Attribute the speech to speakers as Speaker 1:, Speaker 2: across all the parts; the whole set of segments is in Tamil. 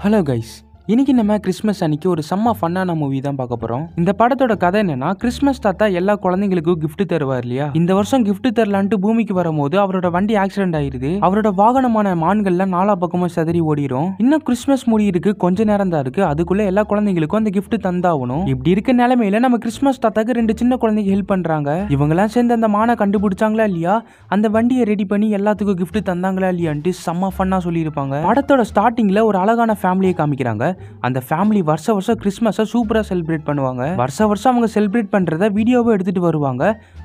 Speaker 1: ஹலோ கைஸ், இன்னைக்கு நம்ம கிறிஸ்மஸ் அன்னைக்கு ஒரு செம்ம ஃபன்னான மூவி தான் பார்க்க போறோம். இந்த படத்தோட கதை என்னன்னா, கிறிஸ்மஸ் தாத்தா எல்லா குழந்தைங்களுக்கும் gift தருவார் இல்லையா. இந்த வருஷம் gift தரலான்ட்டு பூமிக்கு வரும்போது அவரோட வண்டி ஆக்சிடென்ட் ஆயிருது. அவரோட வாகனமான மான்கள்லாம் நாலா பக்கமும் சிதறி ஓடிடும். இன்னும் கிறிஸ்மஸ் முடியிருக்கு கொஞ்ச நேரம் தான் இருக்கு. அதுக்குள்ள எல்லா குழந்தைங்களுக்கும் அந்த gift தந்தாகணும். இப்படி இருக்க நிலைமையில நம்ம கிறிஸ்மஸ் தாத்தாக்கு 2 சின்ன குழந்தைங்க ஹெல்ப் பண்றாங்க. இவங்கெல்லாம் சேர்ந்து அந்த மானை கண்டுபிடிச்சாங்களா இல்லையா, அந்த வண்டியை ரெடி பண்ணி எல்லாத்துக்கும் gift தந்தாங்களா இல்லையான்ட்டு செம்ம ஃபன்னா சொல்லியிருப்பாங்க. படத்தோட ஸ்டார்டிங்ல ஒரு அழகான ஃபேமிலியை காமிக்கிறாங்க. அந்த ஃபேமிலி வருஷம் கிறிஸ்மஸை சூப்பரா செலிப்ரேட் பண்ணுவாங்க. வருஷம் அவங்க செலிப்ரேட் பண்றத வீடியோவை எடுத்துட்டு வருவாங்க.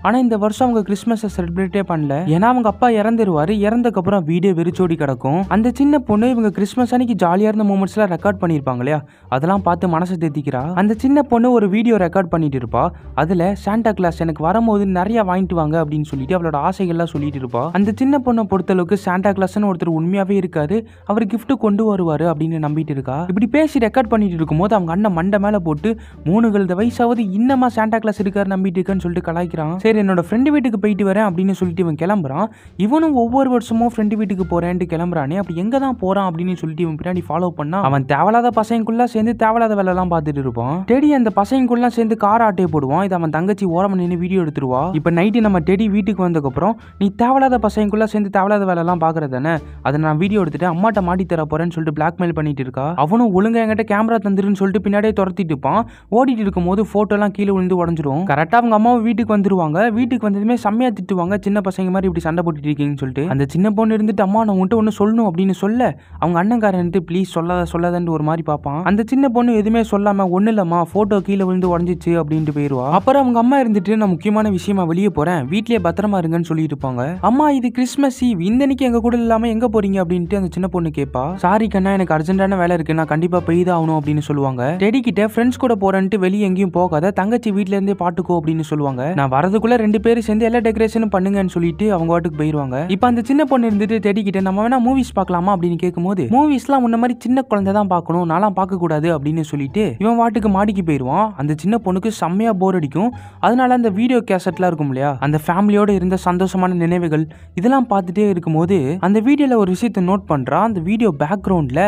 Speaker 1: ஆனா இந்த வருஷம் அவங்க கிறிஸ்மஸை செலிப்ரேட்டே பண்ணல. ஏன்னா அவங்க அப்பா இறந்துருவாரு. இறந்ததுக்கு அப்புறம் வீடியோ வெறிச்சோடி கிடக்கும். அந்த சின்ன பொண்ணு இவங்க கிறிஸ்மஸ் அன்னைக்கு ஜாலியா இருந்த மூமெண்ட்ஸ் எல்லாம் ரெக்கார்ட் பண்ணிருப்பாங்க இல்லையா, அதெல்லாம் பார்த்து மனசை தேத்திக்கிறா. அந்த சின்ன பொண்ணு ஒரு வீடியோ ரெக்கார்ட் பண்ணிட்டு இருப்பா. அதுல சாண்டா கிளாஸ் எனக்கு வரும்போது நிறைய வாங்கிட்டு வாங்க அப்படின்னு சொல்லிட்டு அவளோட ஆசைகள்லாம் சொல்லிட்டு இருப்பா. அந்த சின்ன பொண்ணை பொறுத்தளவுக்கு சாண்டா கிளாஸ்னு ஒருத்தர் உண்மையாவே இருக்காரு, அவர் கிஃப்ட் கொண்டு வருவாரு அப்படின்னு நம்பிட்டு இருக்கா. இப்படி பேசி ரெக்கார்ட் பண்ணிட்டு இருக்கும்போது அவங்க அண்ணன் மண்டை மேல போட்டு 3 வயசாவது இன்னமா சாண்டா கிளாஸ் இருக்காரு நம்பிட்டு இருக்கன்னு சொல்லிட்டு கலாய்க்கிறான். சரி என்னோட ஃப்ரெண்டு வீட்டுக்கு போயிட்டு வரேன் அப்படின்னு சொல்லிட்டு இவன் கிளம்புறான். இவனும் ஒவ்வொரு வருஷமும் ஃப்ரெண்டு வீட்டுக்கு போறேன்ட்டு கிளம்புறானே. அப்படி எங்க தான் போறான் அப்படின்னு சொல்லிட்டு இவன் பின்னாடி ஃபாலோ பண்ணா அவன் தேவையில்லாத பசங்களுக்குள்ள சேர்ந்து தேவையில்லாத வேலை எல்லாம் பார்த்துட்டு இருப்பான். டெடி அந்த பசங்களுக்குள்ள சேர்ந்து கார் ஆட்டையை போடுவான். இதை அவன் தங்கச்சி ஓரமா நின்று வீடியோ எடுத்துருவா. இப்ப நைட்டு நம்ம டெடி வீட்டுக்கு வந்ததுக்கு அப்புறம் நீ தேவையில்லாத பசங்களுக்குள்ள சேர்ந்து தேவையில்லாத வேலை எல்லாம் பாக்குறதானே, அதை நான் வீடியோ எடுத்துட்டு அம்மாட்ட மாட்டி தர போறேன்னு சொல்லிட்டு பிளாக்மெயில் பண்ணிட்டு இருக்கா. அவனும் ஒழுங்கா என்கிட்ட கேமரா தந்துருன்னு சொல்லிட்டு பின்னாடியே துரத்திட்டு இருப்பான். ஓடிட்டு இருக்கும் போது போட்டோ எல்லாம் கீழே விழுந்து உடஞ்சிரும். கரெக்டா அவங்க அம்மாவை வீட்டுக்கு வந்துருவாங்க. வீட்டுக்கு வந்ததுமே செம்மையா திட்டுவாங்க, சின்ன பசங்க மாதிரி இப்படி சண்டை போட்டுட்டு இருக்கீங்கன்னு சொல்லிட்டு. அந்த சின்ன பொண்ணு இருந்துட்டு அம்மா நான் உன்ட்டு ஒன்னு சொல்லணும் அப்படின்னு சொல்ல அவங்க அண்ணன்காரன் ப்ளீஸ் சொல்லாதன்னு ஒரு மாதிரி பார்ப்பான். அந்த சின்ன பொண்ணு எதுவுமே சொல்லாம ஒண்ணு இல்லம்மா போட்டோ கீழே விழுந்து உடஞ்சிச்சு அப்படின்ட்டு போயிருவா. அப்புறம் அவங்க அம்மா இருந்துட்டு நான் முக்கியமான விஷயமா வெளியே போறேன், வீட்லயே பத்திரமா இருங்கன்னு சொல்லிட்டு இருப்பாங்க. அம்மா இது கிறிஸ்மஸ் ஈவ், இந்த அன்னைக்கு எங்க கூட இல்லாம எங்க போறீங்க அப்படின்ட்டு அந்த சின்ன பொண்ணு கேட்பா. சாரி கண்ணா எனக்கு அர்ஜென்டான வேலை இருக்கு, நான் கண்டிப்பா போய் தான் ஆகணும் அப்படின்னு சொல்லுவாங்க. டெடி கிட்ட ஃப்ரெண்ட்ஸ் கூட போறேன்ட்டு வெளியே எங்கேயும் போகாத, தங்கச்சி வீட்ல இருந்தே பாட்டுக்கோ அப்படின்னு சொல்லுவாங்க. நான் வரதுக்குள்ள 2 பேரும் சேர்ந்து எல்லா டெக்கரேஷனும் பண்ணுங்கன்னு சொல்லிட்டு அவங்க வாட்டுக்கு போயிருவாங்க. இப்போ அந்த சின்ன பொண்ணு இருந்துட்டு டெடி கிட்ட நம்ம வேணா மூவிஸ் பார்க்கலாமா அப்படின்னு கேட்கும்போது மூவிஸ்லாம் முன்ன மாதிரி சின்ன குழந்தை தான் பார்க்கணும், நான்லாம் பார்க்க கூடாது அப்படின்னு சொல்லிட்டு இவன் வாட்டுக்கு மாடிக்கு போயிருவான். அந்த சின்ன பொண்ணுக்கு செம்மையா போர் அடிக்கும். அதனால அந்த வீடியோ கேசட்லாம் இருக்கும் இல்லையா, அந்த ஃபேமிலியோட இருந்த சந்தோஷமான நினைவுகள் இதெல்லாம் பார்த்துட்டே இருக்கும்போது அந்த வீடியோல ஒரு விஷயத்தை நோட் பண்றா. அந்த வீடியோ பேக்ரவுண்ட்ல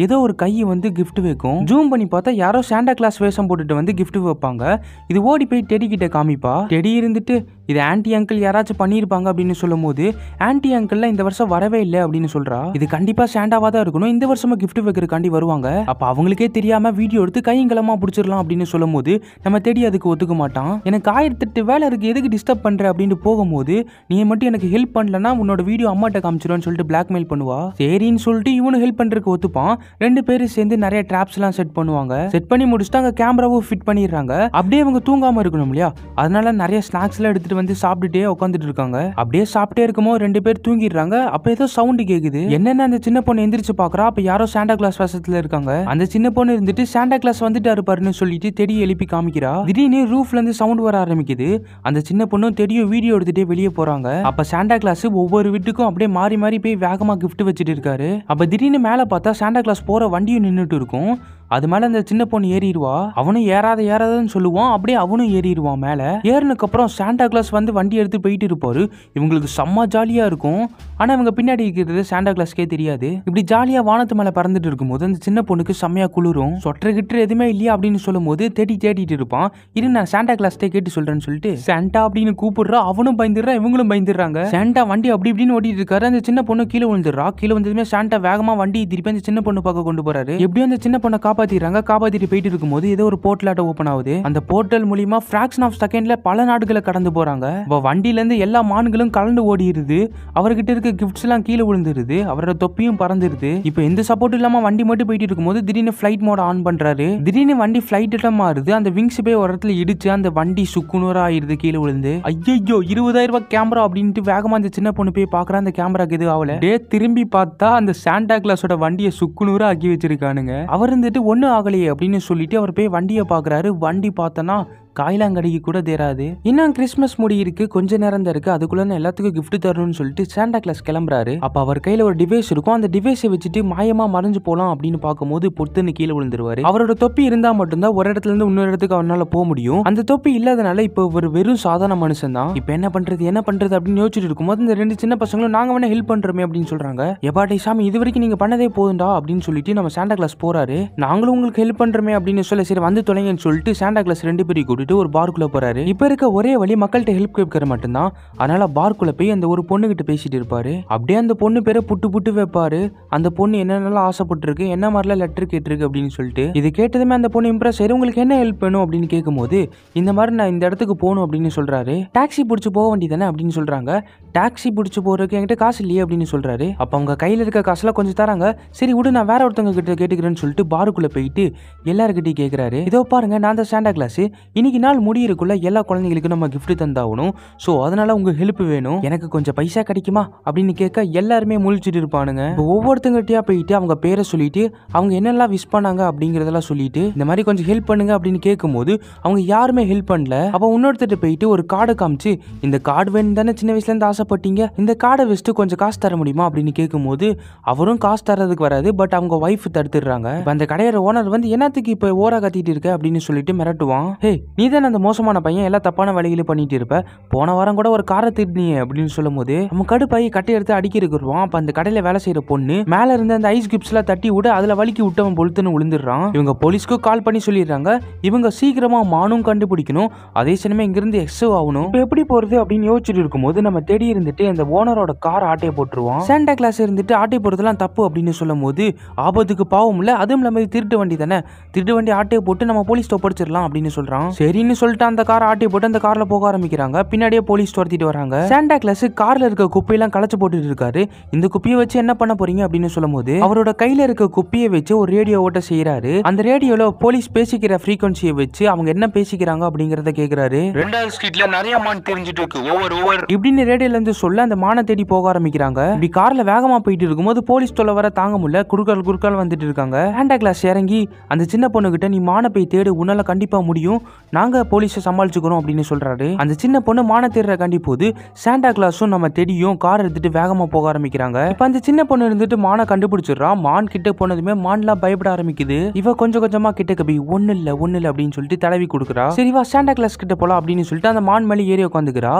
Speaker 1: ஏதோ ஒரு கை வந்து கிஃப்ட் வைக்கும். ஜூம் பண்ணி பார்த்தா யாரோ சாண்டா கிளாஸ் வேஷம் போட்டுட்டு வந்து கிஃப்ட் வைப்பாங்க. இது ஓடி போய் டெடி கிட்ட காமிப்பா. டெடி இருந்துட்டு இது ஆன்டி அங்கிள் யாராச்சும் பண்ணியிருப்பாங்க அப்படின்னு சொல்லும் போது ஆன்டி அங்கிள்லாம் இந்த வருஷம் வரவே இல்லை அப்படின்னு சொல்றா. இது கண்டிப்பா சாண்டாவா தான் இருக்கணும், இந்த வருஷமும் கிஃப்ட் வைக்கிறதுக்காண்டி வருவாங்க. அப்ப அவங்களுக்கே தெரியாம வீடியோ எடுத்து கையங்கலமா பிடிச்சிடலாம் அப்படின்னு சொல்லும் போது நம்ம டெடி அதுக்கு ஒத்துக்க மாட்டான். எனக்கு 1008 வேலை இருக்கு, எதுக்கு டிஸ்டர்ப் பண்ற அப்படின்னு போகும்போது நீ மட்டும் எனக்கு ஹெல்ப் பண்ணலன்னா உன்னோட வீடியோ அம்மாட்ட காமிச்சிருன்னு சொல்லிட்டு பிளாக்மெயில் பண்ணுவா. சரின்னு சொல்லிட்டு இவனு ஹெல்ப் பண்றதுக்கு ஒத்துப்பான். 2 பேரும் சேர்ந்து நிறைய ட்ராப்ஸ் எல்லாம் செட் பண்ணுவாங்க. செட் பண்ணி முடிச்சுட்டு அங்க கேமராவும் ஃபிட் பண்ணிடுறாங்க. அப்படியே அவங்க தூங்காம இருக்கணும் இல்லையா, அதனால நிறைய ஸ்நாக்ஸ் எல்லாம் எடுத்துட்டு வந்து சாப்பிட்டுட்டே உட்காந்துட்டு இருக்காங்க. அப்படியே சாப்பிட்டே இருக்கும்போது 2 பேர் தூங்கிடுறாங்க. அப்ப ஏதோ சவுண்ட் கேக்குது. என்னன்னு அந்த சின்ன பொண்ணு எந்திரிச்சு பாக்குறா. அப்ப யாரோ சாண்டா கிளாஸ் வேஷத்துல இருக்காங்க. அந்த சின்ன பொண்ணு இருந்துட்டு சாண்டா கிளாஸ் வந்துட்டாரு பாருன்னு சொல்லிட்டு தெடி எழுப்பி காமிக்கிறா. திடீர்னு ரூஃப்ல இருந்து சவுண்ட் வர ஆரம்பிக்குது. அந்த சின்ன பொண்ணு தெடியும் வீடியோ எடுத்துட்டே வெளியே போறாங்க. அப்ப சாண்டா கிளாஸ் ஒவ்வொரு வீட்டுக்கும் அப்படியே மாறி மாறி போய் வேகமா கிஃப்ட் வச்சுட்டு இருக்காரு. அப்ப திடீர்னு மேல பார்த்தா சாண்டா கிளாஸ் போற வண்டியும் நின்னுட்டு இருக்கும். அது மேல அந்த சின்ன பொண்ணு ஏறிடுவா. அவனும் ஏறாதன்னு சொல்லுவான். அப்படியே அவனும் ஏறிடுவான் மேல. ஏறினதுக்கு அப்புறம் சாண்டா கிளாஸ் வந்து வண்டி எடுத்து போயிட்டு இருப்பாரு. இவங்களுக்கு செம்ம ஜாலியா இருக்கும். ஆனா இவங்க பின்னாடி இருக்கிறது சாண்டா கிளாஸ்க்கே தெரியாது. இப்படி ஜாலியா வானத்து மேல பறந்துட்டு இருக்கும்போது அந்த சின்ன பொண்ணுக்கு செம்மையா குளிரும். சொட்டர் கிட்டர் எதுவுமே இல்லையா அப்படின்னு சொல்லும் போது தேடிட்டு இருப்பான். இரு நான் சாண்டா கிளாஸ்டே கேட்டு சொல்றேன்னு சொல்லிட்டு சாண்டா அப்படின்னு கூப்பிடுறா. அவனும் பயந்துடுறா, இவங்களும் பயந்துடுறாங்க. சாண்டா வண்டி அப்படி இப்படின்னு ஓட்டிட்டு இருக்காரு. அந்த சின்ன பொண்ணு கீழே விழுந்துடுறா. கீழே வந்ததுமே சாண்டா வேகமா வண்டி திருப்பி அந்த சின்ன பொண்ணு பக்கம் கொண்டு போறாரு. எப்படியும் அந்த சின்ன பொண்ணை காப்பாத்திட்டு போயிட்டு இருக்கும்போது ஏதோ ஒரு போர்ட்டல் ஓபன் ஆகுது. அந்த போர்ட்டல் மூலமா ஃபிராக்ஷன் ஆஃப் செகண்ட்ல பல நாடுகளை கடந்து போறாங்க. வண்டியில இருந்து எல்லா மான்களும் கலந்து ஓடிடுது. அவர்கிட்ட இருக்க கிஃப்ட்ஸ் எல்லாம் கீழே விழுந்துருது. அவரோட தொப்பியும் பறந்துருது. இப்போ எந்த சப்போர்ட் இல்லாம வண்டி மட்டும் போயிட்டு இருக்கும்போது திடீர்னு ஃபிளைட் மோட் ஆன் பண்றாரு. திடீர்னு வண்டி ஃபிளைட் மாறுது. அந்த விங்ஸ் போய் ஒரு இடத்துல இடிச்சு அந்த வண்டி சுக்குநூறா ஆயிருது கீழே விழுந்து. ஐயோ 20,000 ரூபாய் கேமரா அப்படின்ட்டு வேகமா அந்த சின்ன பொண்ணு போய் பாக்குற. அந்த கேமராக்கு எது ஆகல. திரும்பி பார்த்தா அந்த சாண்டா கிளாஸோட வண்டியை சுக்குநூறா ஆக்கி வச்சிருக்கானுங்க. அவர் இருந்துட்டு ஒண்ணு ஆகலையே அப்படின்னு சொல்லிட்டு அவர் போய் வண்டியை பாக்குறாரு. வண்டி பார்த்தனா காயிலாங்கடிக்கு கூட தேராது. இன்னும் கிறிஸ்மஸ் முடி இருக்கு, கொஞ்ச நேரம் தான் இருக்கு, அதுக்குள்ள எல்லாத்துக்கும் கிஃப்ட் தரணும்னு சொல்லிட்டு சாண்டா கிளாஸ் கிளம்புறாரு. அப்ப அவர் கையில ஒரு டிவைஸ் இருக்கும். அந்த டிவைஸை வச்சுட்டு மாயமா மறைஞ்சு போலாம் அப்படின்னு பார்க்கும்போது பொத்துன்னு கீழே விழுந்துருவாரு. அவரோட தொப்பி இருந்தா மட்டும்தான் ஒரு இடத்துல இருந்து இன்னொரு இடத்துக்கு அவனால போக முடியும். அந்த தொப்பி இல்லாதனால இப்ப ஒரு வெறும் சாதாரண மனுஷன் தான். இப்ப என்ன பண்றது அப்படின்னு யோசிச்சுட்டு இருக்கும்போது இந்த ரெண்டு சின்ன பசங்களும் நாங்க வேணா ஹெல்ப் பண்றோமே அப்படின்னு சொல்றாங்க. எப்பாட்டை சாமி, இது வரைக்கும் நீங்க பண்ணதே போதுண்டா அப்படின்னு சொல்லிட்டு நம்ம சாண்டா கிளாஸ் போறாரு. நாங்களும் உங்களுக்கு ஹெல்ப் பண்றோமே அப்படின்னு சொல்ல சரி வந்து தொலைங்கன்னு சொல்லிட்டு சாண்டா கிளாஸ் ரெண்டு பேரையும் கூட்டிட்டு ஒரு பார்க்குள்ள போறாரு. இப்ப இருக்க ஒரே வழி மக்கள்கிட்ட ஹெல்ப் கேட்கற மட்டும்தான். அதனால பார்க்குள்ள போய் அந்த ஒரு பொண்ணு கிட்ட பேசிட்டு இருப்பாரு. அப்படியே அந்த பொண்ணு பேரை புட்டு வைப்பாரு. அந்த பொண்ணு என்னென்னலாம் ஆசைப்பட்டிருக்கு, என்ன மாதிரிலாம் லெட்டர் கேட்டிருக்கு அப்படின்னு சொல்லிட்டு இது கேட்டதுமே அந்த பொண்ணு இம்ப்ரெஸ் ஆயிரு. உங்களுக்கு என்ன ஹெல்ப் வேணும் அப்படின்னு கேட்கும்போது இந்த மாதிரி நான் இந்த இடத்துக்கு போகணும் அப்படின்னு சொல்றாரு. டாக்ஸி பிடிச்சி போக வேண்டியதானே அப்படின்னு சொல்றாங்க. டாக்ஸி பிடிச்சி போறதுக்கு என்கிட்ட காசு இல்லையே அப்படின்னு சொல்றாரு. அப்ப அவங்க கையில இருக்க காசுலாம் கொஞ்சம் தராங்க. சரி விடு, நான் வேற ஒருத்தவங்க கிட்ட கேட்டுக்கிறேன்னு சொல்லிட்டு பாருக்குள்ள போயிட்டு எல்லாருக்கிட்டையும் கேட்கிறாரு. இதோ பாருங்க, நான் தான் சாண்டா கிளாஸ். இன்னைக்கு நாள் முடியிருக்குள்ள எல்லா குழந்தைங்களுக்கும் நம்ம கிஃப்ட் தந்தாகணும். ஸோ அதனால உங்க ஹெல்ப் வேணும், எனக்கு கொஞ்சம் பைசா கிடைக்குமா அப்படின்னு கேட்க எல்லாருமே முழிச்சிட்டு இருப்பானுங்க. ஒவ்வொருத்தங்கிட்டயா போயிட்டு அவங்க பேரை சொல்லிட்டு அவங்க என்னெல்லாம் விஷ் பண்ணாங்க அப்படிங்கறதெல்லாம் சொல்லிட்டு இந்த மாதிரி கொஞ்சம் ஹெல்ப் பண்ணுங்க அப்படின்னு கேட்கும்போது அவங்க யாருமே ஹெல்ப் பண்ணல. அப்ப இன்னொருத்தட்ட போயிட்டு ஒரு கார்டை காமிச்சு, இந்த கார்டு வேணும் தானே சின்ன வயசுல இருந்து ஆசைப்பட்டீங்க, இந்த கார்டை வச்சுட்டு கொஞ்சம் காசு தர முடியுமா அப்படின்னு கேட்கும்போது அவரும் காசு தரதுக்கு வராது. பட் அவங்க ஒய்ஃப் தடுத்துடுறாங்க. அந்த கடையோட ஓனர் வந்து என்னத்துக்கு இப்ப ஓரா கத்திட்டு இருக்க அப்படின்னு சொல்லிட்டு மிரட்டுவான். ஹே, நீ தானே அந்த மோசமான பையன், எல்லாம் தப்பான வேலைகளை பண்ணிட்டு இருப்ப, போன வாரம் கூட ஒரு காரை திருடினியே அப்படின்னு சொல்லும் போது அவன் கடுப்பாயி கட்டை எடுத்து அடிக்கிறோம். அப்ப அந்த கடையில வேலை செய்யற பொண்ணு மேல இருந்து அந்த ஐஸ் கிப்ஸ் எல்லாம் தட்டி விட அதுல வலிக்கி விட்டவன் பொழுத்துன்னு விழுந்துடுறான். இவங்க போலீஸ்க்கு கால் பண்ணி சொல்லிடுறாங்க. இவங்க சீக்கிரமா மானும் கண்டுபிடிக்கணும், அதே சமயம் இங்கிருந்து எக்ஸோ ஆகணும். இப்ப எப்படி போறது அப்படின்னு யோசிச்சுட்டு இருக்கும்போது நம்ம தேடி இருந்துட்டு அந்த ஓனரோட கார் ஆட்டையை போட்டுருவான். சாண்டா கிளாஸ் இருந்துட்டு ஆட்டை போறதுலாம் தப்பு அப்படின்னு சொல்லும் போது ஆபத்துக்கு பாவம் இல்ல, அதுவும் இல்லாம திருட்டு வண்டி தானே, திருட்டு வண்டி ஆட்டையை போட்டு நம்ம போலீஸ் ஒப்படைச்சிடலாம் அப்படின்னு சொல்றான். சரின்னு சொல்லிட்டு அந்த கார் ஆட்டையை போட்டு அந்த கார்ல போக ஆரம்பிக்கிறாங்க. பின்னாடியே போலீஸ் துரத்திட்டு வராங்க. சாண்டா கிளாஸ் கார்ல இருக்க குப்பையெல்லாம் களைச்சு போட்டுட்டு இருக்காரு. இந்த குப்பியை வச்சு என்ன பண்ண போறீங்க அப்படின்னு சொல்லும் போது அவரோட கையில இருக்க குப்பியை வச்சு ஒரு ரேடியோ ஓட்ட செய்யறாரு. அந்த ரேடியோல போலீஸ் பேசிக்கிற ஃப்ரீக்வன்சியை வச்சு அவங்க என்ன பேசிக்கிறாங்க அப்படிங்கறத கேக்குறாரு. ரெண்டாவது ஸ்ட்ரீட்ல நிறைய மான் தெரிஞ்சிட்டு இருக்கு, ஓவர் இப்படின்னு ரேடியோல இருந்து சொல்ல அந்த மானை தேடி போக ஆரம்பிக்கிறாங்க. இப்படி கார்ல வேகமா போயிட்டு இருக்கும்போது போலீஸ் தொலை வர தாங்க முடியல, குறுக்கால் வந்துட்டு இருக்காங்க. சாண்டா கிளாஸ் இறங்கி அந்த சின்ன பொண்ணு கிட்ட நீ மானை போய் தேடு, உன்னால கண்டிப்பா முடியும், நாங்க போலீஸை சமாளிச்சுக்கிறோம் அப்படின்னு சொல்றாரு. அந்த சின்ன பொண்ணு மானை தேடுற கண்டி போது சாண்டா கிளாஸும் நம்ம தேடியும் கார் எடுத்துட்டு வேகமா போக ஆரம்பிக்கிறாங்க. இப்ப அந்த சின்ன பொண்ணு இருந்துட்டு மானை கண்டுபிடிச்சிடறா. மான் கிட்ட போனதுமே மான்லாம் பயப்பட ஆரம்பிக்குது. இவ கொஞ்சம் கொஞ்சமா கிட்ட கபி ஒண்ணு இல்ல அப்படின்னு சொல்லிட்டு தடவி கொடுக்குறா. சரிவா சாண்டா கிளாஸ் கிட்ட போலாம் அப்படின்னு சொல்லிட்டு அந்த மான் மேலே ஏறி உட்காந்துக்கிறா.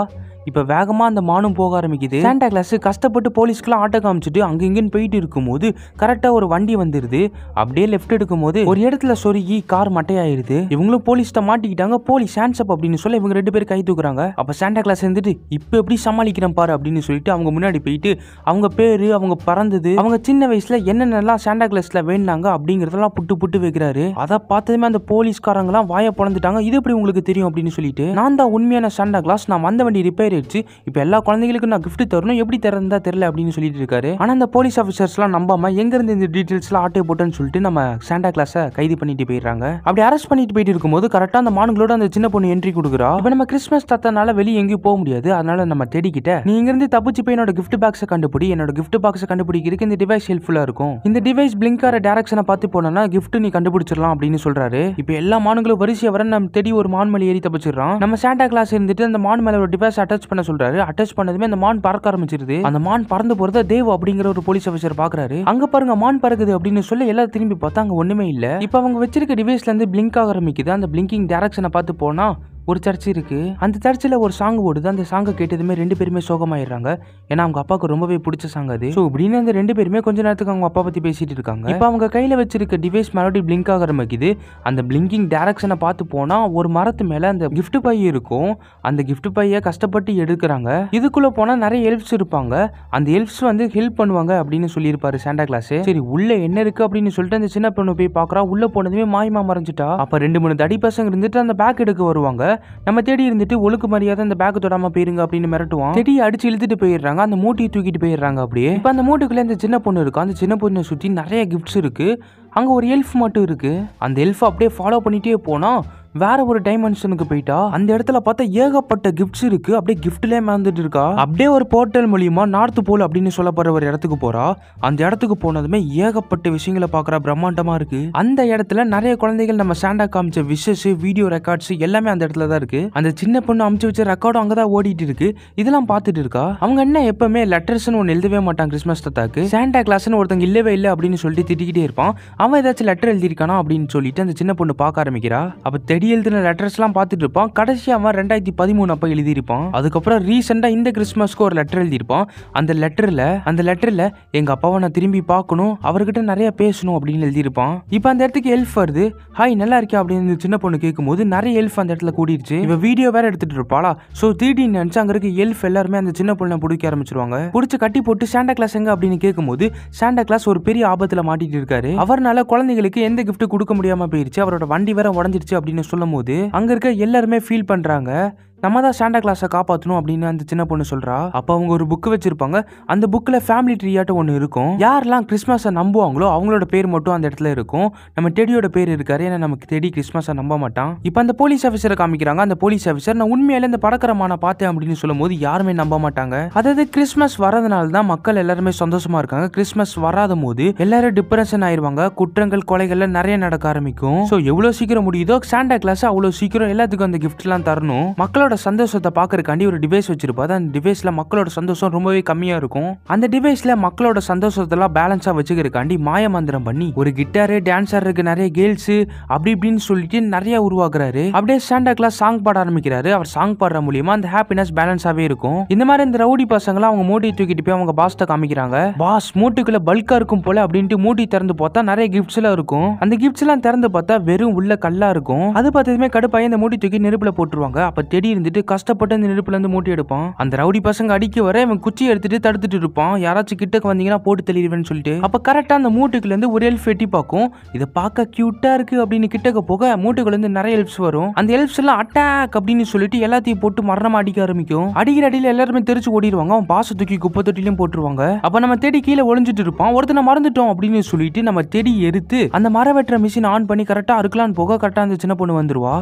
Speaker 1: இப்ப வேகமா அந்த மானும் போக ஆரம்பிக்குது. சாண்டா கிளாஸ் கஷ்டப்பட்டு போலீஸ்க்குலாம் ஆட்டோ காமிச்சிட்டு அங்க இங்கன்னு போயிட்டு இருக்கும்போது கரெக்டா ஒரு வண்டி வந்துருது. அப்படியே லெஃப்ட் எடுக்கும் போது ஒரு இடத்துல சொருகி கார் மட்டையாயிருது. இவங்களும் போலீஸ்ட மாட்டிக்கிட்டாங்க. போலீஸ் ஹேண்ட்ஸ் அப் அப்படின்னு சொல்ல இவங்க ரெண்டு பேரும் கை தூக்குறாங்க. அப்ப சாண்டா கிளாஸ் இருந்துட்டு இப்ப எப்படி சமாளிக்கிறேன் பாரு அப்படின்னு சொல்லிட்டு அவங்க முன்னாடி போயிட்டு அவங்க பேரு, அவங்க பறந்தது, அவங்க சின்ன வயசுல என்னென்னலாம் சாண்டா கிளாஸ்ல வேணாங்க அப்படிங்கறதெல்லாம் புட்டு வைக்கிறாரு. அதை பார்த்ததுமே அந்த போலீஸ்காரங்க எல்லாம் வாய பொழந்துட்டாங்க. இது எப்படி உங்களுக்கு தெரியும் அப்படின்னு சொல்லிட்டு நான் தான் உண்மையான சாண்டா கிளாஸ், நான் வந்த வண்டி ரிப்பேர் ஆயிடுச்சு, இப்ப எல்லா குழந்தைகளுக்கும் நான் கிஃப்ட் தரணும், எப்படி தரந்தா தெரியல அப்படின்னு சொல்லிட்டு இருக்காரு. ஆனா அந்த போலீஸ் ஆபீசர்ஸ் எல்லாம் நம்பாம எங்க இருந்து இந்த டீடைல்ஸ் எல்லாம் ஆட்டோ போட்டேன்னு சொல்லிட்டு நம்ம சாண்டா கிளாஸை கைது பண்ணிட்டு போயிடுறாங்க. அப்படி அரெஸ்ட் பண்ணிட்டு போயிட்டு இருக்கும்போது கரெக்டா அந்த மானுங்களோட அந்த சின்ன பொண்ணு என்ட்ரி கொடுக்குறா. இப்ப நம்ம கிறிஸ்மஸ் தாத்தனால வெளியே எங்கேயும் போக முடியாது, அதனால நம்ம தேடிக்கிட்ட நீ இங்க இருந்து தப்பிச்சு போய் என்னோட கிஃப்ட் பாக்ஸை கண்டுபிடி, என்னோட கிஃப்ட் பாக்ஸை கண்டுபிடிக்கிறதுக்கு இந்த டிவைஸ் ஹெல்ப்ஃபுல்லா இருக்கும், இந்த டிவைஸ் பிளிங்க் ஆற டைரக்ஷனை பார்த்து போனா கிஃப்ட் நீ கண்டுபிடிச்சிடலாம் அப்படின்னு சொல்றாரு. இப்ப எல்லா மானுங்களும் வரிசையா வர நம்ம தேடி ஒரு மான் மேல ஏறி தப்பிச்சிடறான். நம்ம சாண்டா கிளாஸ் இருந்துட்டு அந்த மான் மேல ஒரு டிவைஸ் அட்டாச் பண்ண சொல்றாரு. அட்டாச் பண்ணதுமே அந்த மான் பறக்க ஆரம்பிச்சிருது. அந்த மான் பறந்து போறத தேவ் அப்படிங்கிற ஒரு போலீஸ் ஆபீசர் பாக்குறாரு. அங்க பாருங்க மான் பறக்குது அப்படின்னு சொல்லி எல்லாரும் திரும்பி பார்த்தா அங்க ஒண்ணுமே இல்ல. இப்ப அவங்க வச்சிருக்க டிவைஸ்ல இருந்து பிளிங்க் ஆக ஆரம்பிக்குது. அந்த பிளிங்கிங் டைரக்ஷனை பார்த்து போனா ஒரு சர்ச் இருக்கு. அந்த சர்ச்சில் ஒரு சாங் ஓடுது. அந்த சாங்கை கேட்டதுமே ரெண்டு பேருமே சோகமாயிடுறாங்க. ஏன்னா அவங்க அப்பாவுக்கு ரொம்பவே பிடிச்ச சாங் அது. ஸோ இப்படின்னு அந்த ரெண்டு பேருமே கொஞ்ச நேரத்துக்கு அவங்க அப்பா பத்தி பேசிட்டு இருக்காங்க. இப்போ அவங்க கையில வச்சிருக்க டிவைஸ் மறுபடியும் பிளிங்க் ஆக ஆரம்பிக்குது. அந்த பிளிங்கிங் டைரக்ஷனை பார்த்து போனா ஒரு மரத்து மேல அந்த கிஃப்ட் பை இருக்கும். அந்த கிஃப்ட் பையை கஷ்டப்பட்டு எடுக்கிறாங்க. இதுக்குள்ள போனா நிறைய எல்ஃப்ஸ் இருப்பாங்க. அந்த எல்ஃப்ஸ் வந்து ஹெல்ப் பண்ணுவாங்க அப்படின்னு சொல்லியிருப்பாரு சாண்டா கிளாஸ். சரி உள்ள என்ன இருக்கு அப்படின்னு சொல்லிட்டு அந்த சின்ன பொண்ணு போய் பாக்குறா. உள்ள போனதுமே மாயமா மறைஞ்சிட்டா. அப்ப 2-3 தடி பசங்க இருந்துட்டு அந்த பேக் எடுக்க வருவாங்க. நம்ம தேடி இருந்துட்டு ஒழுக்கு மரியாதை அந்த பேக் தொடாம போயிருங்க அப்படின்னு மிரட்டுவான். செடியை அடிச்சு இழுத்துட்டு போயிடுறாங்க. அந்த மூட்டையை தூக்கிட்டு போயிடுறாங்க. அப்படியே இப்ப அந்த மூட்டுக்குள்ள அந்த சின்ன பொண்ணு இருக்கு. அந்த சின்ன பொண்ணை சுத்தி நிறைய கிஃப்ட்ஸ் இருக்கு. அங்க ஒரு எல்ஃப் மட்டும் இருக்கு. அந்த எல்ஃப் அப்படியே ஃபாலோ பண்ணிட்டே போனா வேற ஒரு டைமென்ஷனுக்கு போயிட்டா. அந்த இடத்துல பார்த்தா ஏகப்பட்ட கிஃப்ட்ஸ் இருக்கு. அப்படியே கிஃப்ட்லயே மேந்துட்டு இருக்கா. அப்படியே ஒரு போர்ட்டல் மூலியமா நார்த் போல் அப்படின்னு சொல்லப்படுற ஒரு இடத்துக்கு போறா. அந்த இடத்துக்கு போனதுமே ஏகப்பட்ட விஷயங்களை பாக்குற பிரம்மாண்டமா இருக்கு. அந்த இடத்துல நிறைய குழந்தைகள் நம்ம சாண்டா காமிச்ச விஷஸ், வீடியோ ரெக்கார்ட்ஸ் எல்லாமே அந்த இடத்துல தான் இருக்கு. அந்த சின்ன பொண்ணு அமுச்சு வச்ச ரெக்கார்டும் அங்கதான் ஓடிட்டு இருக்கு. இதெல்லாம் பார்த்துட்டு இருக்கா. அவங்க என்ன எப்பவுமே லெட்டர்ஸ்னு ஒன்னு எழுதவே மாட்டாங்க கிறிஸ்மஸ் தாத்தாக்கு. சாண்டா கிளாஸ்னு ஒருத்தங்க இல்லவே இல்லை அப்படின்னு சொல்லிட்டு திட்டிக்கிட்டே இருப்பான். அவன் ஏதாச்சும் லெட்டர் எழுதிருக்கானா அப்படின்னு சொல்லிட்டு அந்த சின்ன பொண்ணு பார்க்க ஆரம்பிக்கிறா. அப்ப தெடி எழுதின லெட்டர்ஸ் எல்லாம் பார்த்துட்டு இருப்பான். கடைசி அவன் 2013 அப்ப எழுதியிருப்பான். அதுக்கப்புறம் ரீசெண்டா இந்த கிறிஸ்மஸ்க்கு ஒரு லெட்டர் எழுதியிருப்பான். அந்த லெட்டர்ல எங்க அப்பாவை நான் திரும்பி பார்க்கணும், அவர்கிட்ட நிறைய பேசணும் அப்படின்னு எழுதியிருப்பான். இப்ப அந்த இடத்துக்கு எல்ஃப் வருது. ஹாய் நல்லா இருக்கியா அப்படின்னு சின்ன பொண்ணு கேட்கும்போது நிறைய எல்ஃப் அந்த இடத்துல கூடிருச்சு. இவ வீடியோ வேற எடுத்துட்டு இருப்பாளா. சோ 3D நினைச்சு அங்க இருக்க எல்ஃப் எல்லாருமே அந்த சின்ன பொண்ணை பிடிக்க ஆரம்பிச்சிருவாங்க. பிடிச்சு கட்டி போட்டு சாண்டா கிளாஸ் எங்க அப்படின்னு கேட்கும்போது சாண்டா கிளாஸ் ஒரு பெரிய ஆபத்துல மாட்டிட்டு இருக்காரு. அவர்னால குழந்தைகளுக்கு எந்த கிஃப்ட் கொடுக்க முடியாம போயிருச்சு. அவரோட வண்டி வேற உடஞ்சிருச்சு அப்படின்னு சொல்லும் போது அங்க இருக்க எல்லாருமே ஃபீல் பண்றாங்க. நம்ம தான் சாண்டா கிளாஸை காப்பாற்றணும் அப்படின்னு அந்த சின்ன பொண்ணு சொல்றா. அப்போ அவங்க ஒரு புக் வச்சிருப்பாங்க. அந்த புக்கில் ஃபேமிலி ட்ரீயாட்டம் ஒன்று இருக்கும். யாரெல்லாம் கிறிஸ்மஸை நம்புவாங்களோ அவங்களோட பேர் மட்டும் அந்த இடத்துல இருக்கும். நம்ம டெடியோட பேர் இருக்காரு. ஏன்னா நமக்கு டெடி கிறிஸ்மஸை நம்ப மாட்டான். இப்போ அந்த போலீஸ் ஆஃபீஸரை காமிக்கிறாங்க. அந்த போலீஸ் ஆஃபீஸர் நான் உண்மையில இந்த படக்கரமான பார்த்தேன் அப்படின்னு சொல்லும் போது யாருமே நம்ப மாட்டாங்க. அதாவது கிறிஸ்மஸ் வரதுனால தான் மக்கள் எல்லாருமே சந்தோஷமா இருக்காங்க. கிறிஸ்மஸ் வராத போது எல்லாரும் டிப்ரெஷன் ஆயிருவாங்க. குற்றங்கள் கொலைகள்ல நிறைய நடக்க ஆரம்பிக்கும். ஸோ எவ்வளோ சீக்கிரம் முடியுதோ சாண்டா கிளாஸ் அவ்வளோ சீக்கிரம் எல்லாத்துக்கும் அந்த கிஃப்ட் எல்லாம் தரணும். மக்களோட சந்தோஷத்தை பாக்குறதுக்காண்டி ஒரு டிவைஸ் வச்சிருப்பாரு. அந்த டிவைஸ்ல மக்களோட சந்தோஷம் ரொம்பவே கம்மியா இருக்கும். அந்த டிவைஸ்ல மக்களோட சந்தோஷத்தெல்லாம் பேலன்ஸா வச்சுக்கிறதுக்காண்டி மாய மந்திரம் பண்ணி ஒரு கிட்டாரு, டான்ஸருக்கு நிறைய கேர்ள்ஸ் அப்படி இப்படின்னு சொல்லிட்டு நிறைய உருவாக்குறாரு. அப்படியே சாண்டா கிளாஸ் சாங் பாட ஆரம்பிக்கிறாரு. அவர் சாங் பாடுற மூலியமா அந்த ஹாப்பினஸ் பேலன்ஸாவே இருக்கும். இந்த மாதிரி இந்த ரவுடி பசங்களாம் அவங்க மூட்டை தூக்கிட்டு போய் அவங்க பாஸ்ட காமிக்கிறாங்க. பாஸ் மூட்டுக்குள்ள பல்கா இருக்கும் போல அப்படின்ட்டு மூட்டி திறந்து பார்த்தா நிறைய கிஃப்ட்ஸ் எல்லாம் இருக்கும். அந்த கிஃப்ட்ஸ் எல்லாம் திறந்து பார்த்தா வெறும் உள்ள கல்லா இருக்கும். அது பார்த்ததுமே கடுப்பாய் அந்த மூட்டை தூக்கி நெருப்புல போட்டுருவாங்க. அப்ப தேடி இருந்துட்டு கஷ்டப்பட்டு அந்த நெருப்புல இருந்து மூட்டி எடுப்பான். அந்த ரவுடி பசங்க அடிக்க வர இவன் குச்சி எடுத்துட்டு தடுத்துட்டு இருப்பான். யாராச்சும் கிட்டக்கு வந்தீங்கன்னா போட்டு தெளிவேன்னு சொல்லிட்டு. அப்ப கரெக்டா அந்த மூட்டுக்குள்ள இருந்து ஒரு எல்ஃப் எட்டி பார்க்கும். இதை பார்க்க கியூட்டா இருக்கு அப்படின்னு கிட்டக்க போக மூட்டுக்குள்ள இருந்து நிறைய எல்ஃப்ஸ் வரும். அந்த எல்ஃப்ஸ் எல்லாம் அட்டாக் அப்படின்னு சொல்லிட்டு எல்லாத்தையும் போட்டு மரணமா அடிக்க ஆரம்பிக்கும். அடிக்கிற அடியில எல்லாருமே தெரிச்சு ஓடிடுவாங்க. அவன் பாச தூக்கி குப்பை தொட்டிலையும் போட்டுருவாங்க. அப்ப நம்ம தேடி கீழே ஒளிஞ்சிட்டு இருப்பான். ஒருத்தனை மறந்துட்டோம் அப்படின்னு சொல்லிட்டு நம்ம தேடி எடுத்து அந்த மர வெட்டுற மிஷின் ஆன் பண்ணி கரெக்டா அறுக்கலான்னு போக கரெக்டா அந்த சின்ன பொண்ணு வந்துருவா.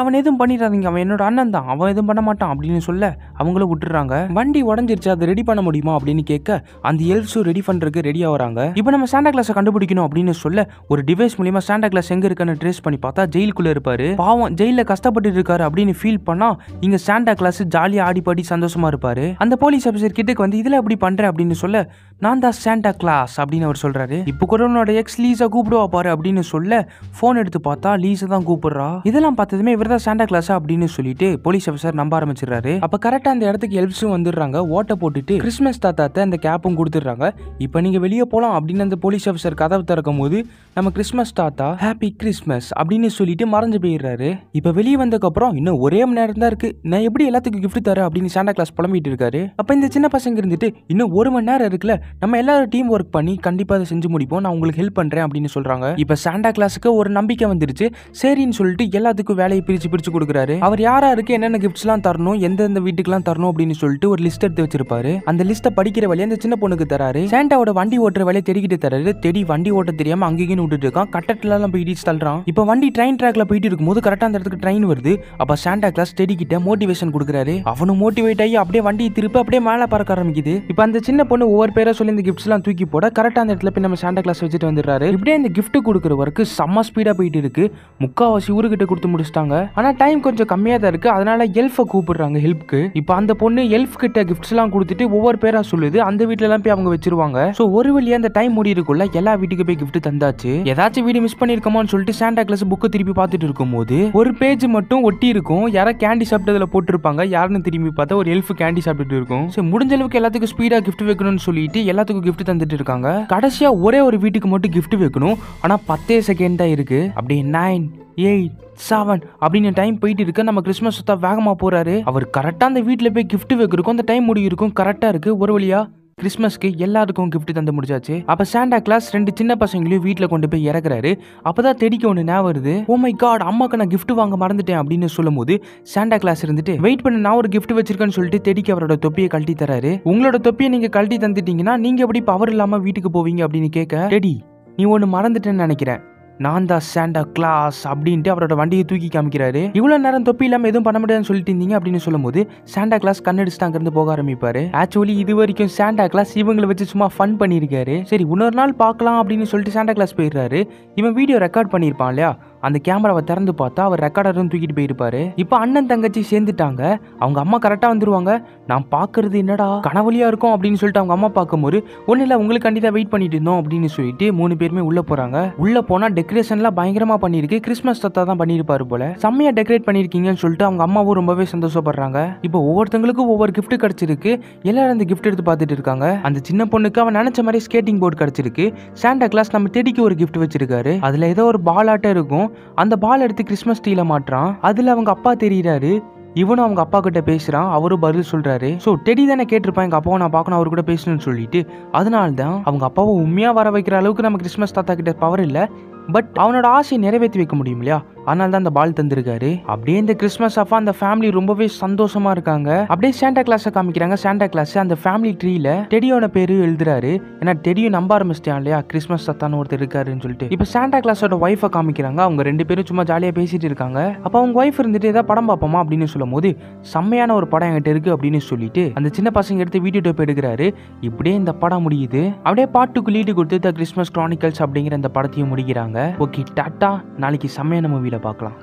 Speaker 1: அவன் எதுவும் பண்ணிடாதீங்க, அவன் என்னோட அண்ணன் தான், அவன் எதுவும் பண்ண மாட்டான் அப்படின்னு சொல்ல அவங்களும் விட்டுறாங்க. வண்டி உடஞ்சிருச்சு, அதை ரெடி பண்ண முடியுமா அப்படின்னு கேட்க அந்த எல்ஃப்ஸும் ரெடி பண்றதுக்கு ரெடி ஆகுறாங்க. இப்போ நம்ம சாண்டா கிளாஸை கண்டுபிடிக்கணும் அப்படின்னு சொல்ல ஒரு டிவைஸ் மூலியமா சாண்டா கிளாஸ் எங்க இருக்குன்னு ட்ரேஸ் பண்ணி பார்த்தா ஜெயிலுக்குள்ள இருப்பாரு. பாவம் ஜெயில கஷ்டப்பட்டு இருக்காரு அப்படின்னு ஃபீல் பண்ணா இங்க சாண்டா கிளாஸ் ஜாலியா ஆடி பாடி சந்தோஷமா இருப்பாரு. அந்த போலீஸ் ஆபீசர் கிட்டக்கு வந்து இதுல எப்படி பண்ற அப்படின்னு சொல்ல நான் தான் சாண்டா கிளாஸ் அப்படின்னு அவர் சொல்றாரு. இப்போ கூட உன்னோட எக்ஸ் லீஸா கூப்பிடுவா பாரு அப்படின்னு சொல்ல போன் எடுத்து பார்த்தா லீஸை தான் கூப்பிடுறா. இதெல்லாம் பார்த்ததுமே இவர் தான் சாண்டா கிளாஸா அப்படின்னு சொல்லிட்டு போலீஸ் ஆபீசர் நம்ப ஆரம்பிச்சிடறாரு. அப்ப கரெக்டா அந்த இடத்துக்கு எல்ஃப்ஸும் வந்துடுறாங்க. ஓட்ட போட்டுட்டு கிறிஸ்மஸ் தாத்தாத்த அந்த கேப்பும் கொடுத்துடுறாங்க. இப்போ நீங்க வெளியே போலாம் அப்படின்னு அந்த போலீஸ் ஆஃபீஸர் கதவு திறக்கும் போது நம்ம கிறிஸ்மஸ் தாத்தா ஹாப்பி கிறிஸ்மஸ் அப்படின்னு சொல்லிட்டு மறைஞ்சு போயிடுறாரு. இப்போ வெளியே வந்ததுக்கு அப்புறம் இன்னும் ஒரே மணி நேரம் தான் இருக்கு, நான் எப்படி எல்லாத்துக்கும் கிஃப்ட் தரேன் அப்படின்னு சாண்டா கிளாஸ் புலம்பிட்டு இருக்காரு. அப்ப இந்த சின்ன பசங்க இருந்துட்டு இன்னும் 1 மணி நேரம் இருக்குல்ல, நம்ம எல்லாரும் டீம் ஒர்க் பண்ணி கண்டிப்பா அதை செஞ்சு முடிப்போம், நான் உங்களுக்கு ஹெல்ப் பண்றேன் அப்படின்னு சொல்றாங்க. இப்ப சாண்டா கிளாஸுக்கு ஒரு நம்பிக்கை வந்துருச்சு. சரின்னு சொல்லிட்டு எல்லாத்துக்கும் வேலையை பிரிச்சு கொடுக்குறாரு. அவர் யாராருக்கு என்னென்ன கிஃப்ட்ஸ் எல்லாம் தரணும், எந்தெந்த வீட்டுக்குலாம் தரணும் அப்படின்னு சொல்லிட்டு ஒரு லிஸ்ட் எடுத்து வச்சிருப்பாரு. அந்த லிஸ்ட்டை படிக்கிற வழியை அந்த சின்ன பொண்ணுக்கு தராரு. சாண்டாவோட வண்டி ஓட்டுற வேலையை தேடிக்கிட்டு தராரு. தேடி வண்டி ஓட்ட தெரியாம அங்கேயும் விட்டுட்டு இருக்கான். கட்டத்துல எல்லாம் போய் இடிச்சு தள்ளுறான். இப்ப வண்டி ட்ரெயின் ட்ராக்ல போயிட்டு இருக்கும்போது கரெக்டா அந்த இடத்துக்கு ட்ரெயின் வருது. அப்ப சாண்டா கிளாஸ் டெடி கிட்ட மோட்டிவேஷன் கொடுக்குறாரு. அவனும் மோட்டிவேட் ஆகி அப்படியே வண்டி திருப்பி அப்படியே மேல பறக்க ஆரம்பிக்குது. இப்ப அந்த சின்ன பொண்ணு ஒவ்வொரு பேரை சொல்லி இந்த கிஃப்ட்ஸ் எல்லாம் தூக்கி போட கரெக்டா அந்த இடத்துல போய் நம்ம சாண்டா கிளாஸ் வச்சுட்டு வந்துடுறாரு. இப்படியே இந்த கிஃப்ட் கொடுக்குற வரைக்கும் செம்ம ஸ்பீடா போயிட்டு இருக்கு. முக்காவாசி ஊருக்கிட்ட கொடுத்து முடிச்சிட்டாங்க. ஆனா டைம் கொஞ்சம் கம்மியா தான் இருக்கு. அதனால எல்ஃபை கூப்பிடுறாங்க ஹெல்ப்க்கு. இப்ப அந்த பொண்ணு எல்ஃப் கிட்ட கிஃப்ட்ஸ் எல்லாம் கொடுத்துட்டு ஒவ்வொரு பேரா சொல்லுது. அந்த வீட்ல எல்லாம் போய் அவங்க வச்சிருவாங்க. சோ ஒரு வழியா அந்த டைம் முடியறதுக்குள்ள எல்லா வீட்டுக்கு போய் கிஃப்ட் தந்தாச்சு. ஏதாச்சும் வீடு மிஸ் பண்ணிருக்கோமான்னு சொல்லிட்டு சாண்டா கிளாஸ் புக்கை திருப்பி பார்த்துட்டு இருக்கும்போது ஒரு பேஜ் மட்டும் ஒட்டி இருக்கும். யாரா கேண்டி சாப்பிட்டதுல போட்டுருப்பாங்க. யாருன்னு திரும்பி பார்த்தா ஒரு எல்ஃப் கேண்டி சாப்பிட்டு இருக்கும். சோ முடிஞ்ச அளவுக்கு எல்லாத்துக்கும் ஸ்பீடா கிஃப்ட் வைக்கணும்னு சொல்லிட்டு எல்லாத்துக்கும் கிஃப்ட் தந்துட்டு இருக்காங்க. கடைசியா ஒரே ஒரு வீட்டுக்கு மட்டும் கிஃப்ட் வைக்கணும். ஆனா 10 செகண்ட் தான் இருக்கு. அப்படியே 9, 8, 7 அப்படின்னு டைம் போயிட்டு இருக்கு. நம்ம கிறிஸ்மஸ் தாத்தா வேகமா போறாரு. அவர் கரெக்டா அந்த வீட்டுல போய் கிஃப்ட் வைக்கிறக்கும் அந்த டைம் முடி இருக்கும். கரெக்டா இருக்கு. ஒரு வழியா கிறிஸ்மஸ்க்கு எல்லாருக்கும் கிஃப்ட் தந்து முடிச்சாச்சு. அப்ப சாண்டா கிளாஸ் 2 சின்ன பசங்களையும் வீட்டுல கொண்டு போய் இறக்குறாரு. அப்பதான் தெடிக்க ஒண்ணு ஞாபகம் வருது. ஓ மை காட், அம்மாக்கு நான் கிஃப்ட் வாங்க மறந்துட்டேன் அப்படின்னு சொல்லும் போது சாண்டா கிளாஸ் இருந்துட்டு வெயிட் பண்ண, நான் ஒரு கிஃப்ட் வச்சிருக்கேன்னு சொல்லிட்டு தெடிக்க அவரோட தொப்பியை கழட்டி தராரு. உங்களோட தொப்பியை நீங்க கழட்டி தந்துட்டீங்கன்னா நீங்க எப்படி பவர் இல்லாம வீட்டுக்கு போவீங்க அப்படின்னு கேட்க, டெடி நீ ஒண்ணு மறந்துட்டேன்னு நினைக்கிறேன், நான் தான் சாண்டா கிளாஸ் அப்படின்ட்டு அவரோட வண்டியை தூக்கி காமிக்கிறாரு. இவ்வளவு நேரம் தொப்பி இல்லாம எதுவும் பண்ண முடியாதுன்னு சொல்லிட்டு இருந்தீங்க அப்படின்னு சொல்லும்போது சாண்டா கிளாஸ் கண்ணடிச்சுட்டு அங்கிருந்து போக ஆரம்பிப்பாரு. ஆக்சுவலி இது வரைக்கும் சாண்டா கிளாஸ் இவங்களை வச்சு சும்மா ஃபன் பண்ணியிருக்காரு. சரி இன்னொரு நாள் பார்க்கலாம் அப்படின்னு சொல்லிட்டு சாண்டா கிளாஸ் போயிடுறாரு. இவன் வீடியோ ரெக்கார்ட் பண்ணியிருப்பான் இல்லையா, அந்த கேமராவை திறந்து பார்த்தா அவர் ரெக்கார்டரும் தூக்கிட்டு போயிருப்பாரு. இப்போ அண்ணன் தங்கச்சி சேர்ந்துட்டாங்க. அவங்க அம்மா கரெக்டா வந்துருவாங்க. நான் பாக்குறது என்னடா கனவழியா இருக்கும் அப்படின்னு சொல்லிட்டு அவங்க அம்மா பார்க்கும்போது ஒன்னும் இல்ல உங்களுக்கு கண்டிப்பா வெயிட் பண்ணிட்டு இருந்தோம் அப்படின்னு சொல்லிட்டு 3 பேருமே உள்ள போறாங்க. உள்ள போனா டெக்கரேஷன்லாம் பயங்கரமா பண்ணிருக்கு. கிறிஸ்மஸ் தாத்தா தான் பண்ணிருப்பாரு போல. செம்மையா டெக்கரேட் பண்ணிருக்கீங்கன்னு சொல்லிட்டு அவங்க அம்மாவும் ரொம்பவே சந்தோஷப்படுறாங்க. இப்போ ஒவ்வொருத்தங்களுக்கும் ஒவ்வொரு கிஃப்ட் கிடைச்சிருக்கு. எல்லாரும் அந்த கிஃப்ட் எடுத்து பார்த்துட்டு இருக்காங்க. அந்த சின்ன பொண்ணுக்கு அவன் நினைச்ச மாதிரி ஸ்கேட்டிங் போர்டு கிடைச்சிருக்கு. சாண்டா கிளாஸ் நம்ம டெடிக்கு ஒரு கிஃப்ட் வச்சிருக்காரு. அதுல ஏதோ ஒரு பால் ஆட்டம் இருக்கும். அந்த பால் எடுத்து கிறிஸ்மஸ் ட்ரீல மாட்றான். அதுல அவங்க அப்பா தெரியுறாரு. இவனும் அவங்க அப்பா கிட்ட பேசுறான். அவரும் பதில் சொல்றாரு. சோ டெடி தானே கேட்டிருப்பான் எங்க அப்பாவை நான் பார்க்கணும், அவரு கூட பேசணும்னு சொல்லிட்டு. அதனால்தான் அவங்க அப்பாவை உண்மையா வர வைக்கிற அளவுக்கு நம்ம கிறிஸ்மஸ் தாத்தா கிட்ட பவர் இல்ல, பட் அவனோட ஆசையை நிறைவேற்றி வைக்க முடியும் இல்லையா, அதனால தான் அந்த பால் தந்திருக்காரு. அப்படியே இந்த கிறிஸ்மஸ் அப்ப அந்த ஃபேமிலி ரொம்பவே சந்தோஷமா இருக்காங்க. அப்படியே சாண்டா கிளாஸை காமிக்கிறாங்க. சாண்டா கிளாஸ் அந்த ஃபேமிலி ட்ரீல டெடியோட பேரு எழுதுறாரு. ஏன்னா டெடியும் நம்ப ஆரம்பிச்சிட்டான் இல்லையா கிறிஸ்மஸ் தாத்தான்னு ஒருத்தர் இருக்காருன்னு சொல்லிட்டு. இப்போ சாண்டா கிளாஸோட ஒய்ஃபை காமிக்கிறாங்க. அவங்க 2 பேரும் சும்மா ஜாலியா பேசிட்டு இருக்காங்க. அப்ப அவங்க ஒய்ஃப் இருந்துட்டு ஏதாவது படம் பார்ப்போமா அப்படின்னு சொல்லும் போது செம்மையான ஒரு படம் என்கிட்ட இருக்கு அப்படின்னு சொல்லிட்டு அந்த சின்ன பசங்க எடுத்து வீடியோ டேப் எடுக்கிறாரு. இப்படியே இந்த படம் முடியுது. அப்படியே பாட்டுக்கு லீடு கொடுத்து த கிறிஸ்மஸ் கிரானிக்கல்ஸ் அப்படிங்கிற இந்த படத்தையும் முடிக்கிறாங்க. ஓகே டாட்டா, நாளைக்கு செம்மையான மூவில பார்க்கலாம்.